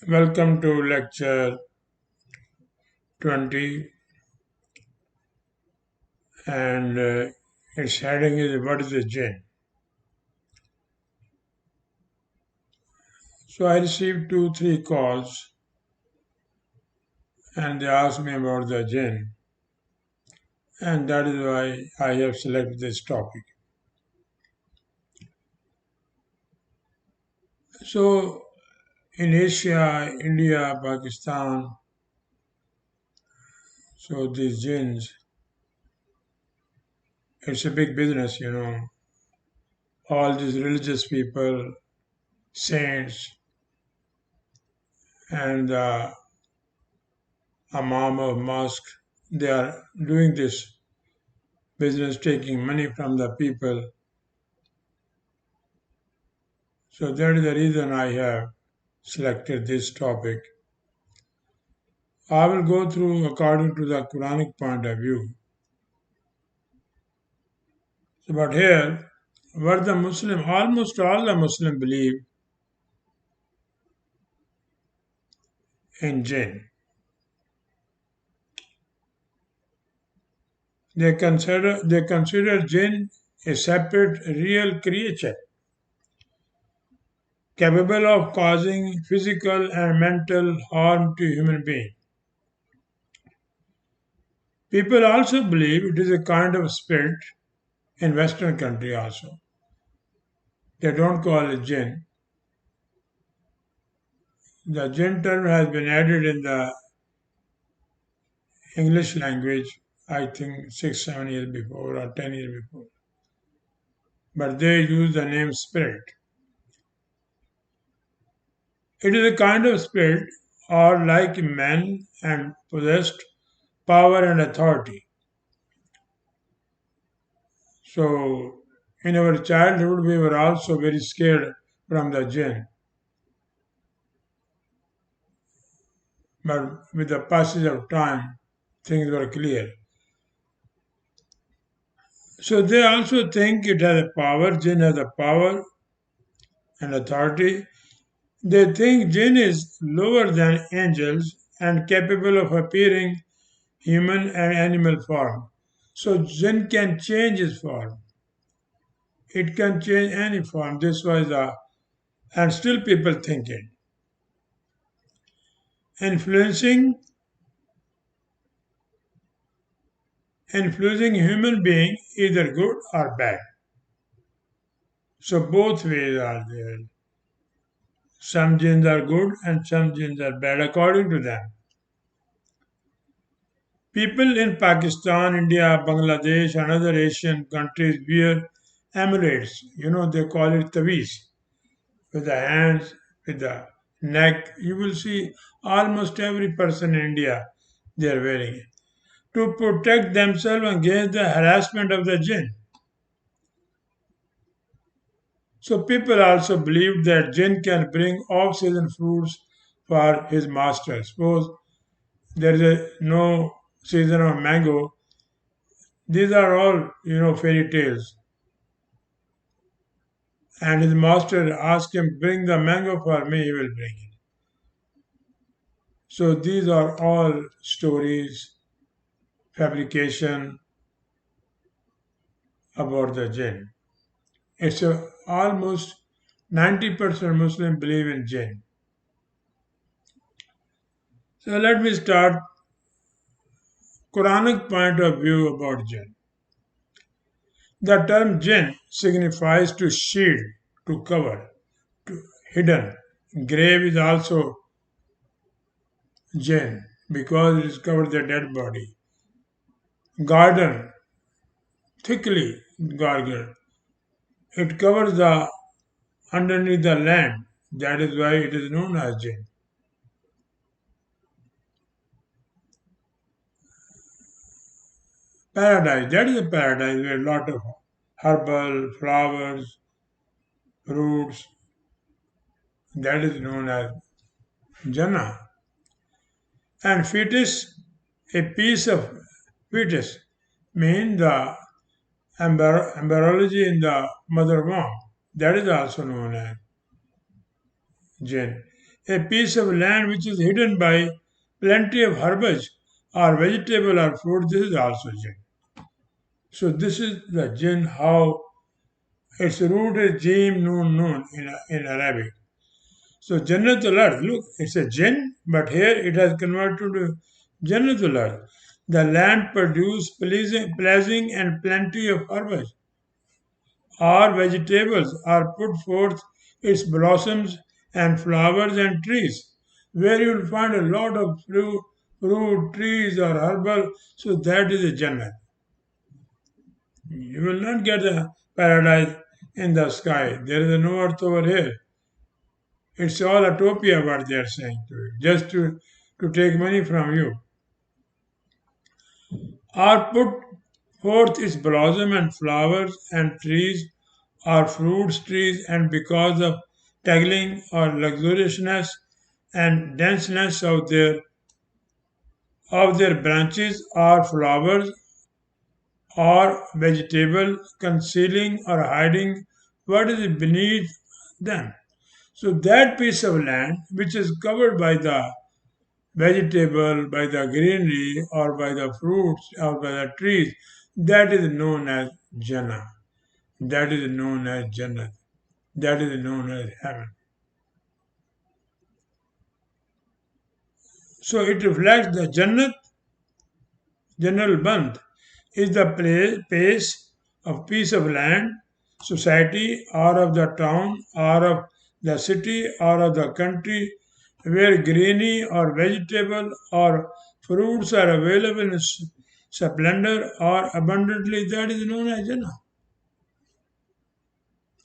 Welcome to lecture 20, and its heading is What is a Jinn? So I received two, three calls, and they asked me about the Jinn, and that is why I have selected this topic. So in Asia, India, Pakistan, so these jinns, it's a big business. All these religious people, saints, and the imam of mosque, they are doing this business, taking money from the people. So that is the reason I have selected this topic. I will go through according to the Quranic point of view. But here, what the Muslim, almost all the Muslim believe in jinn. They consider jinn a separate real creature capable of causing physical and mental harm to human beings. People also believe it is a kind of spirit in Western country also. They don't call it jinn. The jinn term has been added in the English language, I think 6, 7 years before or 10 years before. But they use the name spirit. It is a kind of spirit or like man and possessed power and authority. So in our childhood we were also very scared from the jinn. But with the passage of time things were clear. So they also think it has a power, jinn has a power and authority. They think jinn is lower than angels and capable of appearing human and animal form. So jinn can change its form. It can change any form. This was and still people think it. Influencing influencing human being either good or bad. So both ways are there. Some jinns are good and some jinns are bad according to them. People in Pakistan, India, Bangladesh, and other Asian countries wear amulets. They call it taweez. With the hands, with the neck. You will see almost every person in India, they are wearing it. To protect themselves against the harassment of the jinn. So people also believe that jinn can bring off-season fruits for his master. Suppose there is no season of mango. These are all fairy tales. And his master asked him, bring the mango for me, he will bring it. So these are all stories, fabrication about the jinn. Almost 90% Muslim believe in jinn. So let me start Quranic point of view about jinn. The term jinn signifies to shield, to cover, to hidden. Grave is also jinn because it covers the dead body. Garden, thickly garden. It covers the underneath the land. That is why it is known as jinn. Paradise, that is a paradise where a lot of herbal, flowers, fruits, that is known as Jannah. And fetus, a piece of fetus, means the embryology in the mother womb. That is also known as jinn. a piece of land which is hidden by plenty of herbage or vegetable or fruit. This is also jinn. So this is the jinn, how its root is jim noon noon in Arabic. So Jannatul Earth, look, it's a jinn, but here it has converted to Jannatul Earth. The land produces pleasing and plenty of herbage or vegetables are put forth its blossoms and flowers and trees, where you will find a lot of fruit trees or herbal. So that is a Jannat. You will not get a paradise in the sky. There is no earth over here. It's all utopia what they are saying to you, just to take money from you. Or put forth its blossom and flowers and trees or fruits trees, and because of tagging or luxuriousness and denseness of their branches or flowers or vegetables concealing or hiding what is beneath them. So that piece of land which is covered by the vegetable, by the greenery, or by the fruits, or by the trees, that is known as Jannah. That is known as Jannah. That is known as heaven. So it reflects the Jannat, general Band, is the place of piece of land, society, or of the town, or of the city, or of the country, where greeny or vegetable or fruits are available in splendor or abundantly. That is known as Jannah.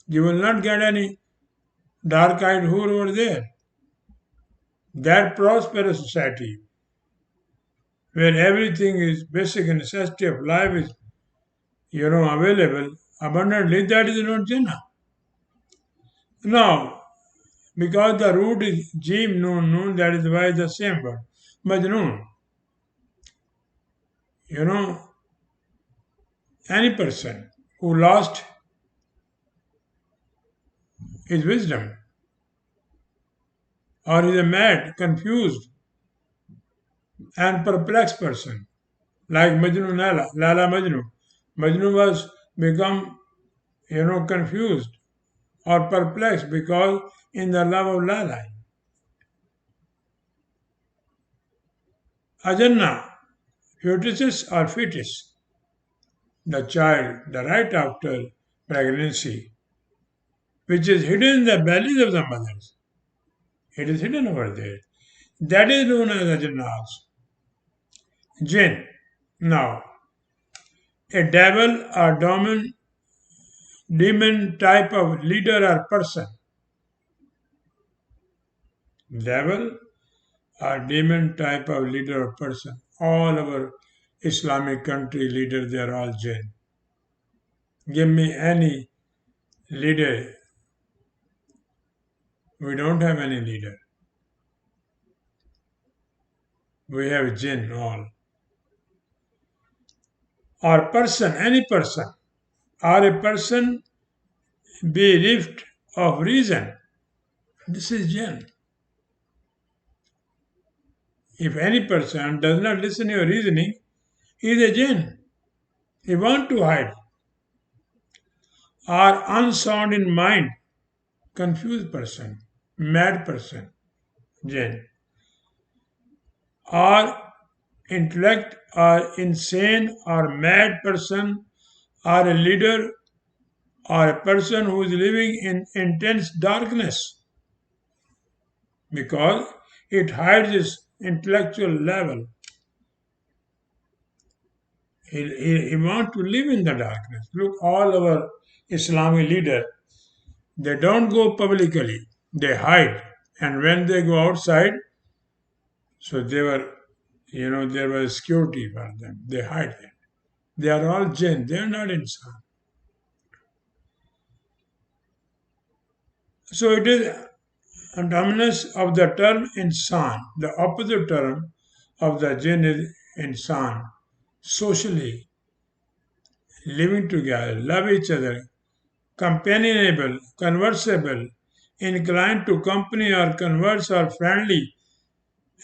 You will not get any dark-eyed whore over there. That prosperous society, where everything is basic necessity of life is available abundantly, that is not Jannah. Now, because the root is Jim Noon Noon, that is why the same word. Majnoon. You know, any person who lost his wisdom or is a mad, confused, and perplexed person, like Majnun Lala Majnu. Majnu was become, confused or perplexed because in the love of Lala. Ajanna, fetuses or fetus, the child, the right after pregnancy, which is hidden in the bellies of the mothers. It is hidden over there. That is known as Ajanna also. Jinn. Now, a devil or demon type of leader or person. Devil or demon type of leader or person. All our Islamic country leaders, they are all jinn. Give me any leader. We don't have any leader. We have jinn all. Or person, any person. Or a person bereft of reason. This is jinn. If any person does not listen to your reasoning, he is a jinn. He wants to hide. Or unsound in mind, confused person, mad person, jinn. Or intellect or insane or mad person, or a leader or a person who is living in intense darkness because it hides his intellectual level. He wants to live in the darkness. Look, all our Islamic leaders, they don't go publicly, they hide. And when they go outside, so there was security for them. They hide them. They are all jinn, they are not insan. So it is a dominance of the term insan. The opposite term of the jinn is insan. Socially, living together, love each other, companionable, conversable, inclined to company or converse or friendly,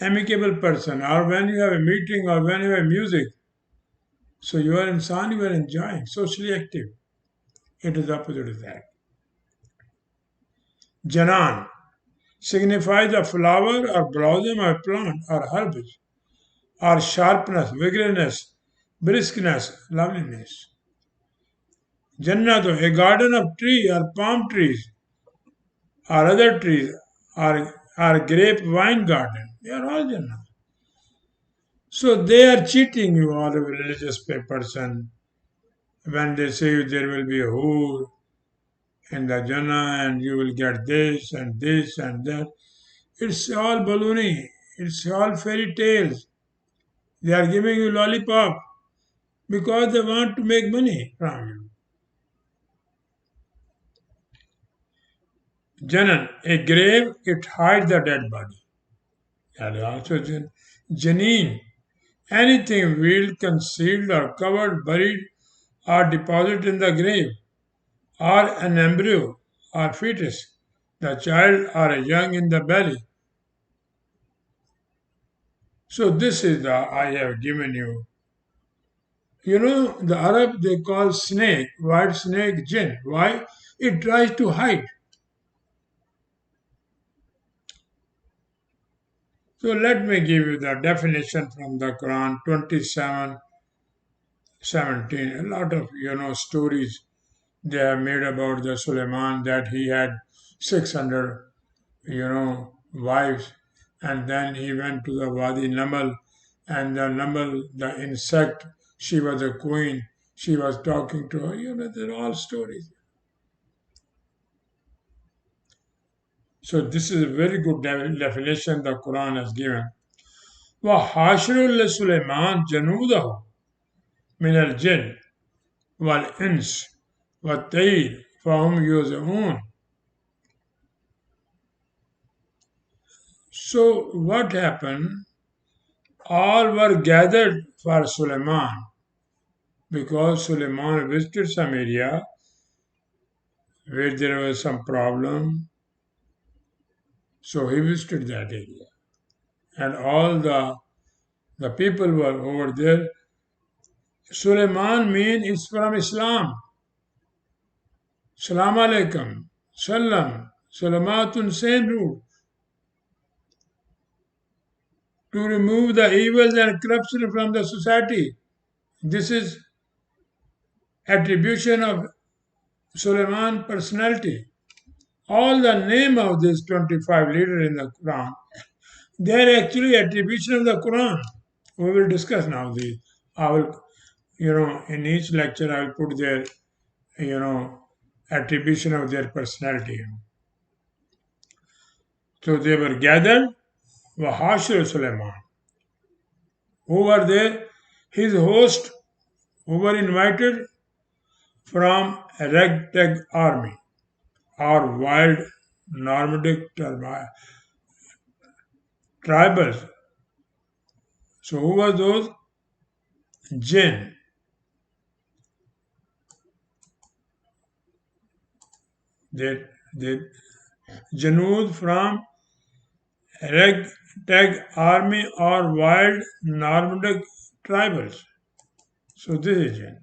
amicable person, or when you have a meeting or when you have music. So you are insan, you are enjoying, socially active. It is the opposite of that. Janan signifies a flower or blossom or plant or herbage or sharpness, vigorousness, briskness, loveliness. Jannatu, a garden of tree or palm trees or other trees or grape wine garden. They are all Jannah. So they are cheating you, all the religious person, when they say there will be a hoor in the Jannah and you will get this and this and that. It's all baloney. It's all fairy tales. They are giving you lollipop because they want to make money from you. Janan, a grave, it hides the dead body. That is also Janeen, anything veiled, concealed, or covered, buried, or deposited in the grave, or an embryo or fetus, the child or a young in the belly. So this is the I have given you. You know, the Arab they call snake, white snake, jinn. Why? It tries to hide. So let me give you the definition from the Quran 27:17. A lot of stories they have made about the Suleiman that he had 600 wives, and then he went to the Wadi Namal, and the Namal, the insect, she was a queen. She was talking to her. They're all stories. So this is a very good definition the Quran has given. وَحَاشِرُ لِسُلَيْمَانَ جَنُودَهُ مِنَ الْجِنِّ وَالْإِنسِ وَالطَّيْرِ فَهُمْ يُوزَعُونَ. So what happened? All were gathered for Suleiman because Suleiman visited some area where there was some problem. So he visited that area. And all the people were over there. Suleiman means it's from Islam. Salam alaikum. Salam. Salamatun same root. To remove the evils and corruption from the society. This is attribution of Suleiman personality. All the name of these 25 leaders in the Quran, they are actually attribution of the Quran. We will discuss now I will, in each lecture I will put their, attribution of their personality. So they were gathered, Wahashir Suleiman. Who were there? His host, who were invited from a ragtag army or wild nomadic tribals. So who were those? Jinn. They Janud from ragtag army or wild nomadic tribals. So this is Jinn.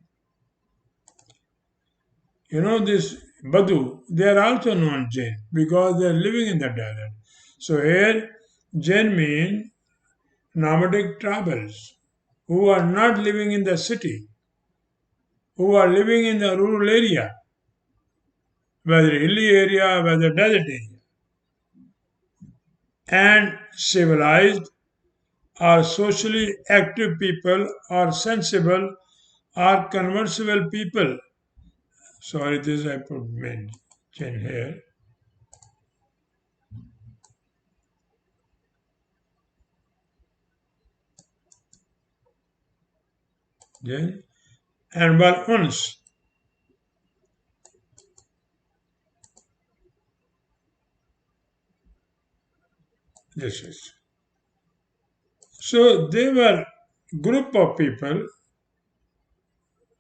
This Badu, they are also known Jinn because they are living in the desert. So here Jinn means nomadic tribals who are not living in the city, who are living in the rural area, whether hilly area, whether desert area. And civilized are socially active people or sensible or conversible people. Sorry, this I put main chain here. Then and wal uns. This is. So they were group of people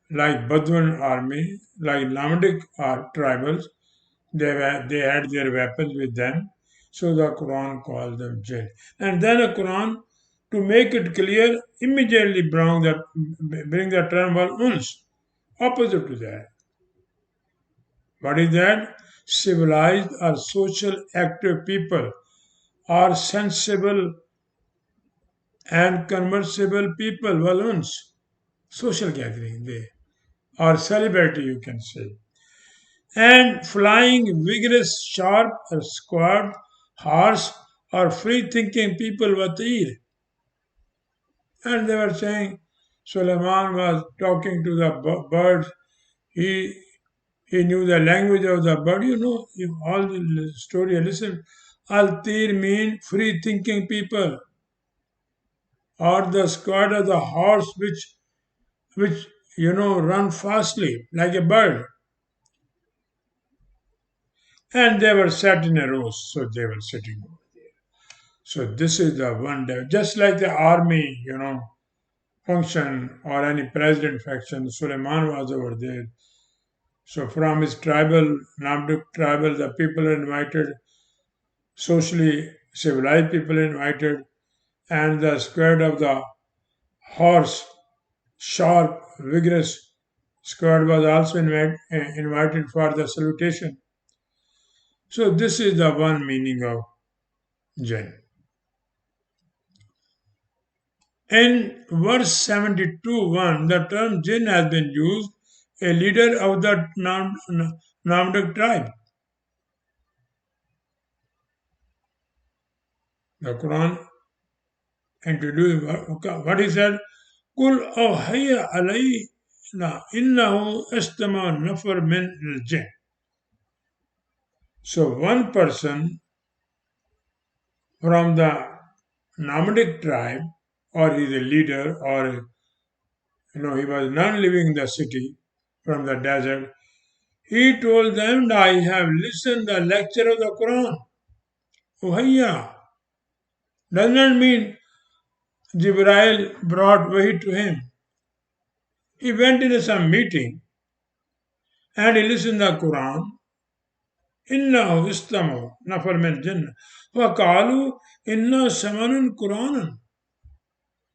like Badwan army, like nomadic or tribals. They had their weapons with them. So the Quran called them jinn. And then the Quran, to make it clear, immediately bring the term wal uns, opposite to that. What is that? Civilized or social active people are sensible and conversable people, wal uns, social gathering, they or celebrity, you can say. And flying, vigorous, sharp, or squad, harsh, or free thinking people, watir. And they were saying Suleiman was talking to the birds. He he knew the language of the bird. You all the story. Listen, Al-Tir mean free thinking people, or the squad of the horse which run fastly like a bird. And they were sat in a row, so they were sitting. So this is the one day, just like the army, function or any president faction. Suleiman was over there. So from his tribal, nomadic tribal, the people are invited, socially civilized people invited, and the squad of the horse, sharp, vigorous squad was also invited for the salutation. So this is the one meaning of Jinn. In verse 72 1, the term jinn has been used, a leader of the nomadic tribe. The Quran introduced what he said, Kul awhaya alayna innahu istama nafar min al-jinn. So one person from the nomadic tribe, or he's a leader, or he was not living in the city from the desert, he told them, I have listened the lecture of the Quran. Uhayya does not mean Jibrail brought Wahi to him. He went in some meeting and he listened the Quran. إنه استمعوا نفر من الجن وقالوا إنا سمعنا قرآنا.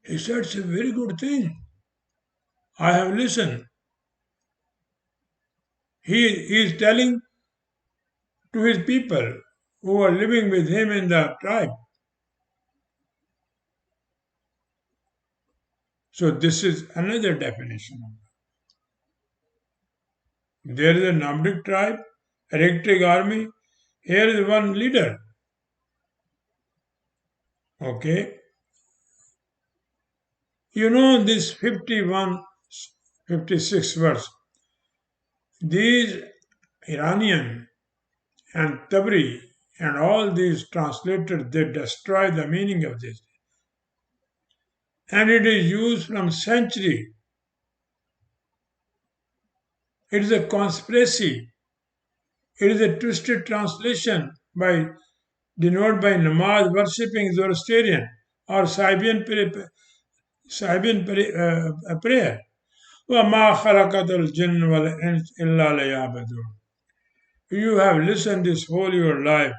He said, it's a very good thing. I have listened. He is telling to his people who are living with him in the tribe. So this is another definition. There is a nomadic tribe, electric army. Here is one leader. Okay. This 51, 56 verse. These Iranian and Tabri and all these translators, they destroy the meaning of this. And it is used from century. It is a conspiracy. It is a twisted translation denoted by namaz, worshipping Zoroastrian or Sabian prayer. وَمَا خَلَقَتُ الْجِنَّ وَالْإِنسَ إِلَّا لِيَعْبُدُونَ. You have listened this whole your life.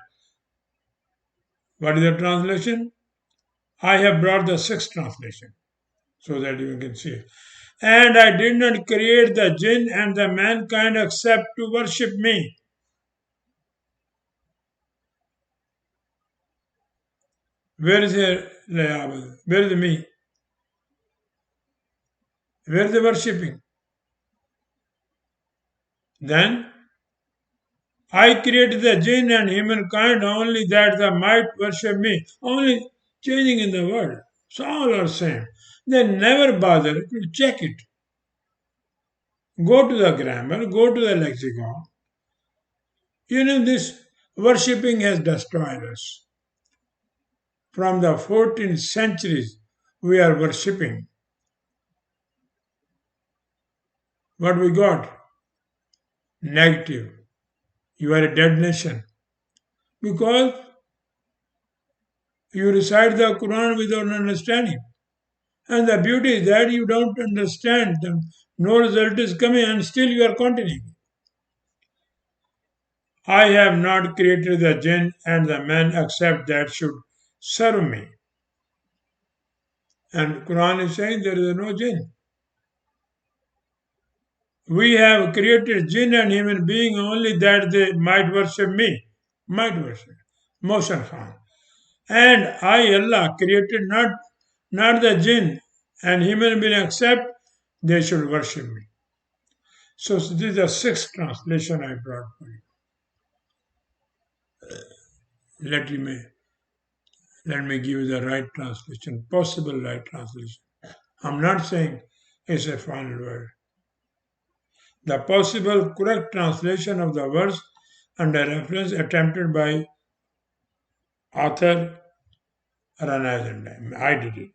What is the translation? I have brought the sixth translation so that you can see it. And I did not create the jinn and the mankind except to worship me. Where is the Where is the me? Where is the worshipping? Then I created the jinn and humankind only that they might worship me. Only changing in the word. So all are same. They never bother to check it. Go to the grammar, go to the lexicon. This worshipping has destroyed us. From the 14th centuries, we are worshipping. What we got? Negative. You are a dead nation. Because you recite the Quran without understanding. And the beauty is that you don't understand. No result is coming and still you are continuing. I have not created the jinn and the men except that should serve me. And Quran is saying there is no jinn. We have created jinn and human being only that they might worship me. Might worship. Motion Khan. And I, Allah, created not the jinn and human being except they should worship me. So this is the sixth translation I brought for you. Let me let me give you the right translation, possible right translation. I'm not saying it's a final word. The possible correct translation of the verse under reference attempted by author Ranazan. I did it.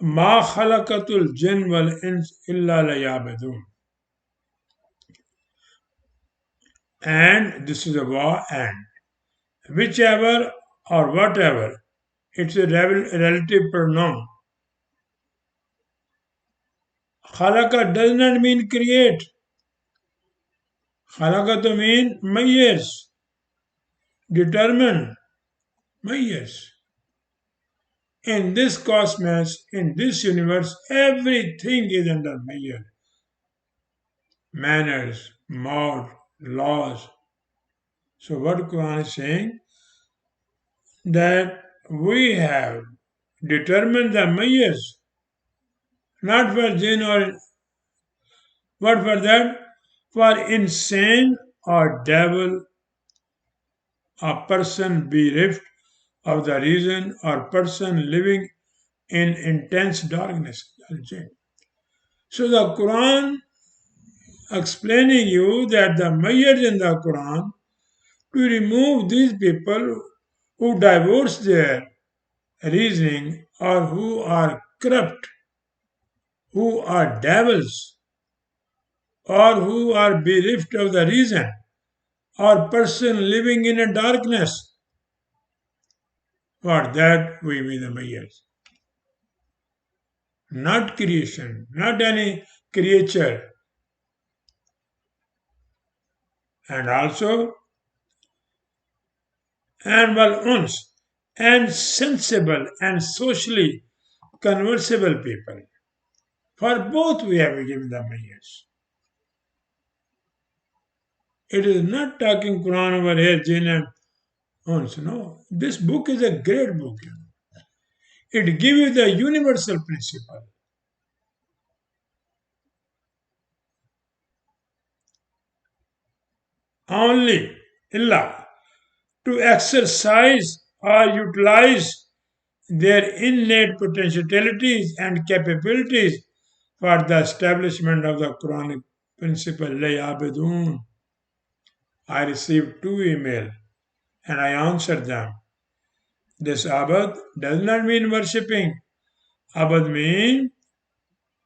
Ma khalaqatul jinn wal ins illa layabadun. And this is a wa and. Whichever or whatever, it's a relative pronoun. Khalaqa does not mean create. Khalaqa to mean mayas, determine, mayas. In this cosmos, in this universe, everything is under mayas. Manners, mode, laws. So what Quran is saying that we have determined the mayas, not for jinn or what for that, for insane or devil, a person bereft of the reason or person living in intense darkness. So the Quran explaining you that the mayas in the Quran to remove these people who divorce their reasoning or who are corrupt, who are devils, or who are bereft of the reason, or person living in a darkness. For that we mean the mayas. Not creation, not any creature. And also, and well, uns, and sensible and socially conversable people. For both we have given the mayas. It is not talking Quran over here, jinn and uns. No, this book is a great book. It gives you the universal principle. Only Allah to exercise or utilize their innate potentialities and capabilities for the establishment of the Quranic principle. Lay abedun. I received two emails and I answered them. This abad does not mean worshipping. Abad means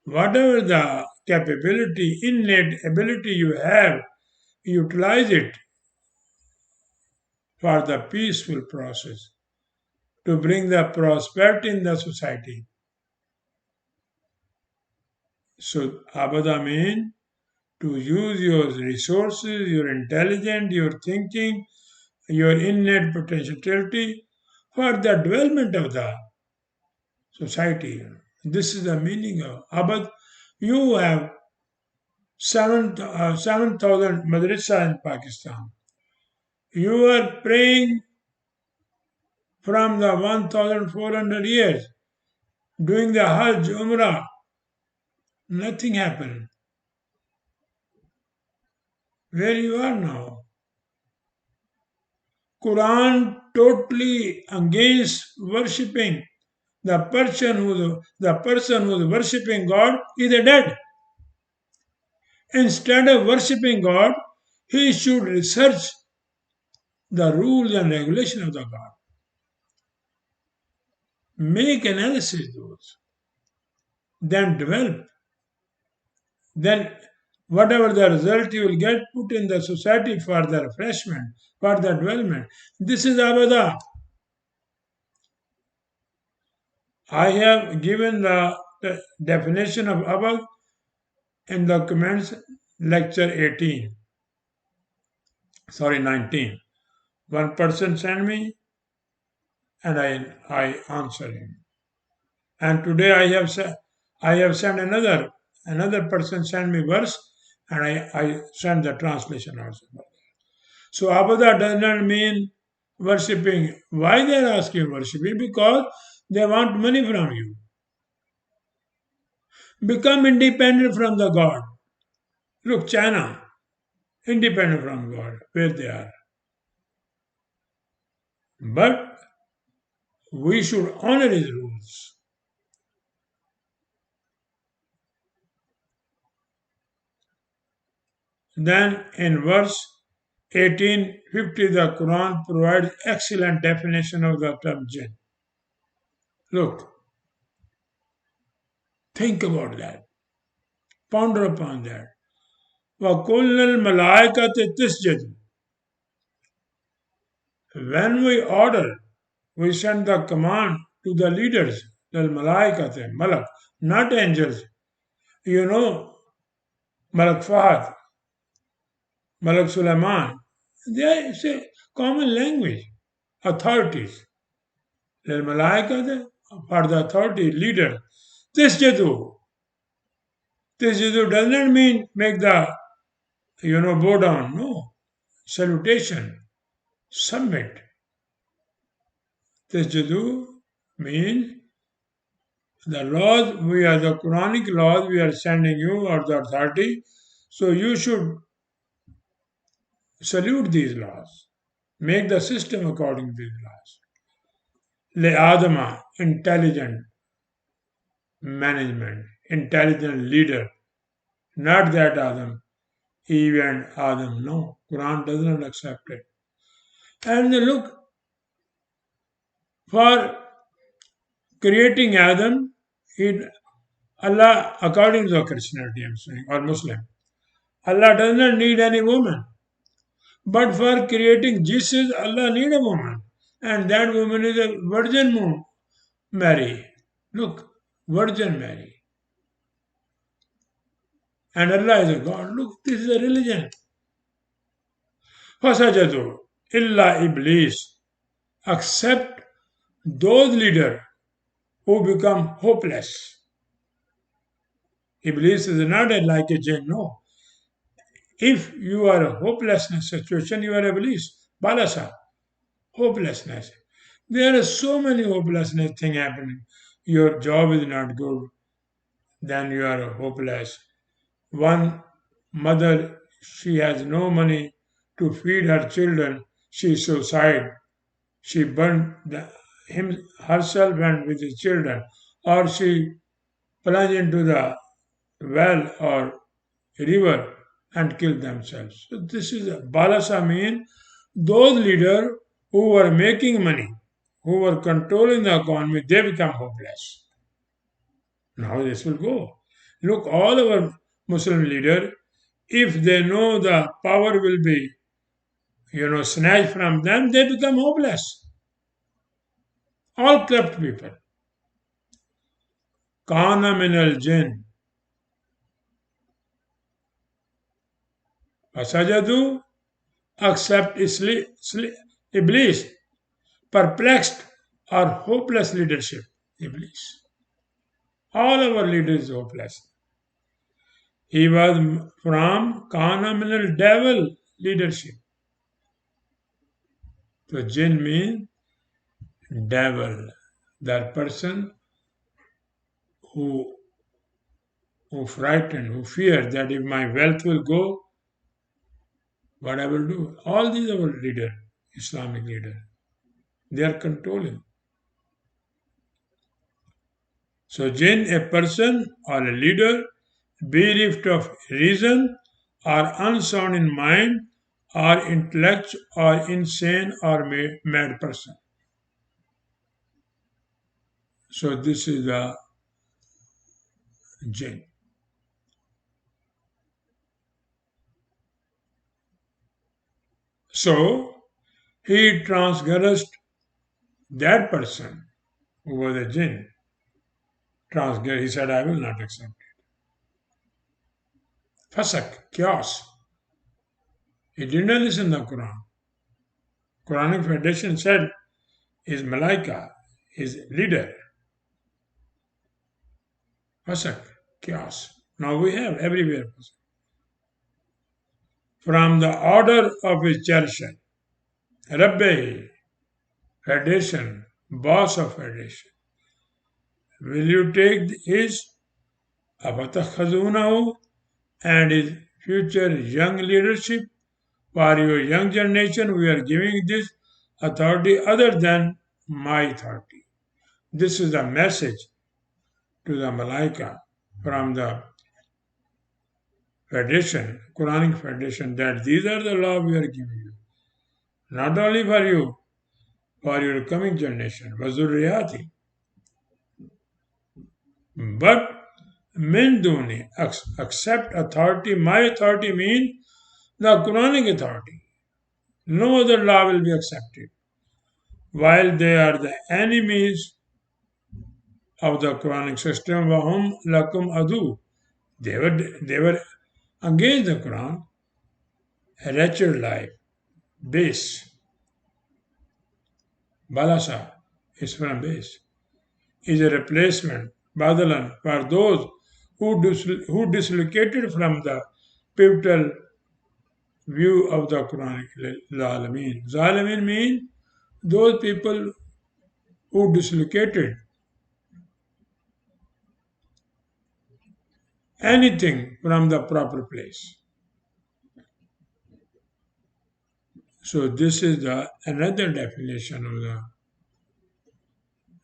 whatever the capability, innate ability you have, utilize it for the peaceful process to bring the prosperity in the society. So abada means to use your resources, your intelligence, your thinking, your innate potentiality for the development of the society. This is the meaning of Abad. You have 7,000 madrasa in Pakistan. You are praying from the 1,400 years, doing the Hajj, Umrah. Nothing happened. Where you are now? Quran totally against worshipping. The person who is worshipping God is dead. Instead of worshipping God, he should research the rules and regulation of the God. Make analysis those. Then develop. Then whatever the result you will get, put in the society for the refreshment, for the development. This is Abada. I have given the definition of Abad in the comments lecture 18. sorry, 19. One person sent me and I answer him. And today I have sent another person sent me verse and I send the translation also. So Abada does not mean worshipping. Why they are asking worshipping? Because they want money from you. Become independent from the God. Look, China, independent from God, where they are. But we should honor his rules. Then in verse 1850, the Quran provides excellent definition of the term jinn. Look, think about that. Ponder upon that. وَقُلْنَا الْمَلَائِكَةِ تِسْجُدُوا. When we order, we send the command to the leaders, the malaikate, malak, not angels. You know, Malak Fahad, Malak Sulaiman, they say common language, authorities. The malaikate, for the authority, leader. Tisjadu. Tisjadu does not mean make the, bow down. No. Salutation. Submit. Tisjadu means the laws, we are the Quranic laws, we are sending you or the authority. So you should salute these laws. Make the system according to these laws. Le Adama, intelligent management, intelligent leader. Not that Adam, Eve and Adam. No, Quran does not accept it. And look, for creating Adam, Allah, according to the Christianity, I'm saying, or Muslim, Allah does not need any woman. But for creating Jesus, Allah need a woman. And that woman is a Virgin Mary. Look, Virgin Mary. And Allah is a God. Look, this is a religion. Fasajadu illa Iblis. Accept those leaders who become hopeless. Iblis is not like a jinn, no. If you are a hopelessness situation, you are Iblis. Balasa. Hopelessness. There are so many hopelessness thing happening. Your job is not good, then you are hopeless. One mother, she has no money to feed her children. She suicide. She burned herself and with his children, or she plunged into the well or river and killed themselves. So this is balasa mean those leaders who were making money, who were controlling the economy, they become hopeless. Now this will go. Look, all our Muslim leaders, if they know the power will be, snatched from them, they become hopeless. All corrupt people. Kana min al jinn. Fasajadu, accept Iblis, perplexed or hopeless leadership. Iblis. All our leaders hopeless. He was from Kana min devil leadership. So jinn means devil, that person who frightened, who feared that if my wealth will go, what I will do. All these are leader, Islamic leader. They are controlling. So jinn, a person or a leader, bereft of reason or unsound in mind or intellect or insane or mad person. So this is the jinn. So he transgressed that person who was a jinn. Transgressed. He said, I will not accept it. Fasak, chaos. He did not listen to the Quran. Quranic Federation said his Malaika, his leader, Fasak, chaos. Now we have everywhere. From the order of his cherisher, Rabbi, Federation, boss of Federation. Will you take his Afatakhazunahu and his future young leadership? For your young generation, we are giving this authority other than my authority. This is the message to the Malaika from the Federation, Quranic Federation, that these are the laws we are giving you. Not only for you, for your coming generation, Wazuriyati. But min duni, accept authority. My authority means the Quranic authority. No other law will be accepted. While they are the enemies of the Quranic system, wahum lakum adu. They were against the Quran. A wretched life, base, balasa is from base, is a replacement, badalan, for those who dislocated from the pivotal view of the Quranic zalimin. Zalimin mean those people who dislocated anything from the proper place. So this is the another definition of the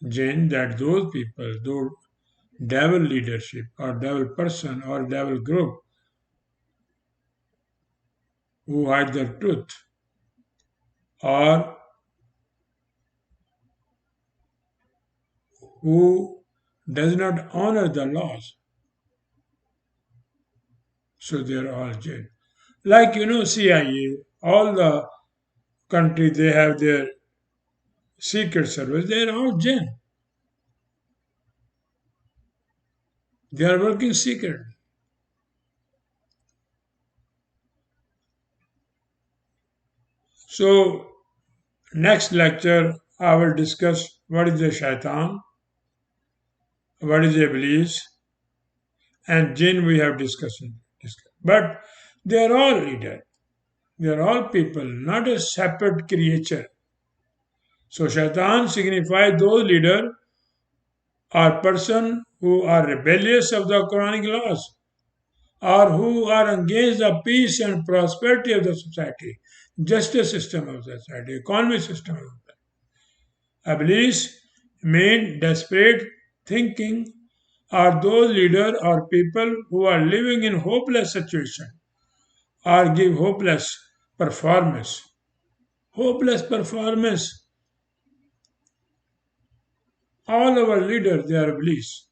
Jinn, that those people, those devil leadership or devil person or devil group who hide the truth or who does not honor the laws. So they are all Jinn. Like CIA, all the countries they have their secret service, they are all Jinn. They are working secretly. So next lecture I will discuss what is the shaitan, what is Iblis, and Jinn we have discussed. But they are all leaders. They are all people, not a separate creature. So shaitan signifies those leaders or person who are rebellious of the Quranic laws or who are against the peace and prosperity of the society, justice system of the society, economic system of the society. Iblis mean desperate thinking are those leaders or people who are living in hopeless situation or give hopeless performance. Hopeless performance. All our leaders, they are Iblis.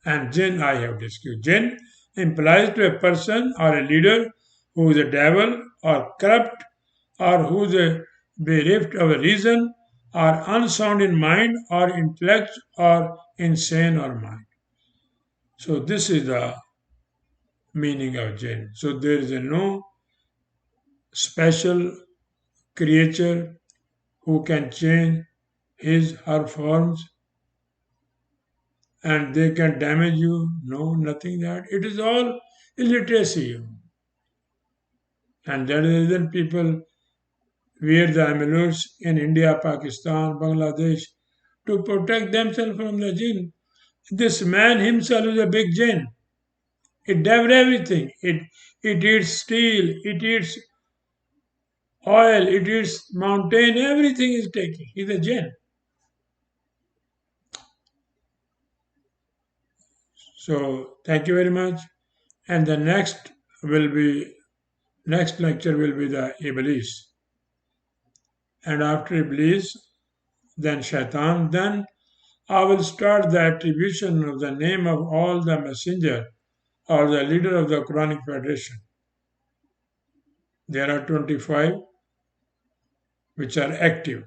And Jinn, I have discussed. Jinn implies to a person or a leader who is a devil or corrupt or who is a bereft of reason or unsound in mind or intellect or insane or mind. So this is the meaning of Jinn. So there is no special creature who can change his her forms and they can damage you. No, nothing that. It is all illiteracy. And that is the reason people wear the amulets in India, Pakistan, Bangladesh to protect themselves from the jinn. This man himself is a big jinn. It devours everything. It eats steel, it eats oil, it eats mountain, everything is taking. He's a jinn. So thank you very much. And the next lecture will be the Iblis. And after Iblis, then Shaitan, then I will start the attribution of the name of all the messenger or the leader of the Quranic Federation. There are 25 which are active.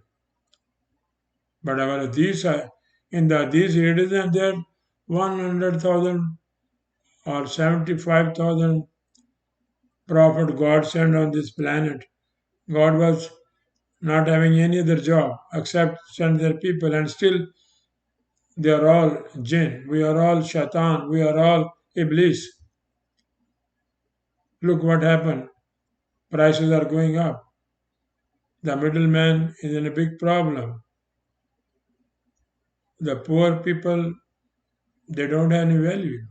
But our these are in these religions there are 100,000 or 75,000 prophet God sent on this planet. God was not having any other job except send their people, and still they are all jinn. We are all shaitan. We are all iblis. Look what happened. Prices are going up. The middleman is in a big problem. The poor people, they don't have any value.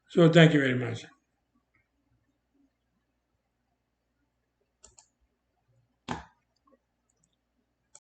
So thank you very much.